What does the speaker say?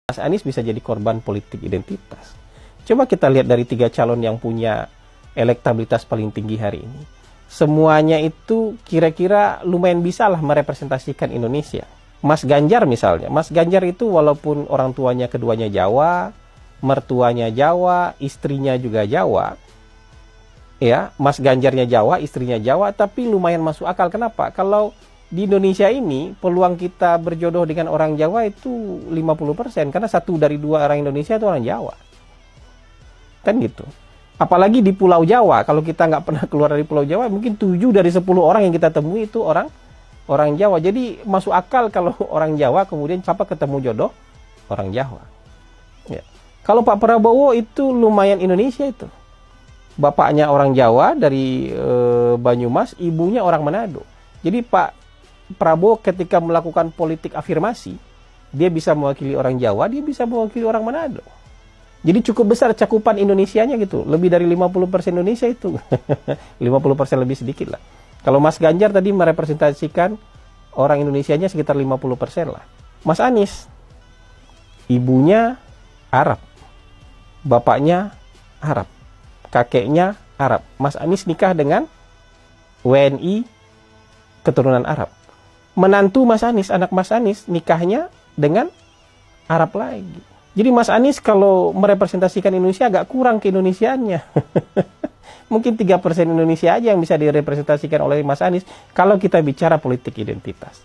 Mas Anies bisa jadi korban politik identitas. Coba kita lihat dari 3 calon yang punya elektabilitas paling tinggi hari ini. Semuanya itu kira-kira lumayan bisa lah merepresentasikan Indonesia. Mas Ganjar misalnya. Mas Ganjar itu walaupun orang tuanya keduanya Jawa, mertuanya Jawa, istrinya juga Jawa. Ya, Mas Ganjarnya Jawa, istrinya Jawa, tapi lumayan masuk akal. Kenapa? Kalau di Indonesia ini peluang kita berjodoh dengan orang Jawa itu 50%, karena 1 dari 2 orang Indonesia itu orang Jawa. Kan gitu. Apalagi di Pulau Jawa, kalau kita nggak pernah keluar dari Pulau Jawa, mungkin 7 dari 10 orang yang kita temui itu orang Jawa. Jadi masuk akal kalau orang Jawa kemudian ketemu jodoh orang Jawa. Ya. Kalau Pak Prabowo itu lumayan Indonesia itu. Bapaknya orang Jawa dari Banyumas, ibunya orang Manado. Jadi Pak Prabowo ketika melakukan politik afirmasi, dia bisa mewakili orang Jawa, dia bisa mewakili orang Manado. Jadi cukup besar cakupan Indonesianya gitu. Lebih dari 50% Indonesia itu. 50% lebih sedikit lah. Kalau Mas Ganjar tadi merepresentasikan orang Indonesianya sekitar 50% lah. Mas Anies, ibunya Arab, bapaknya Arab, kakeknya Arab. Mas Anies nikah dengan WNI keturunan Arab. Menantu Mas Anies, anak Mas Anies nikahnya dengan Arab lagi. Jadi Mas Anies kalau merepresentasikan Indonesia agak kurang keindonesiaannya. Mungkin 3% Indonesia aja yang bisa direpresentasikan oleh Mas Anies kalau kita bicara politik identitas.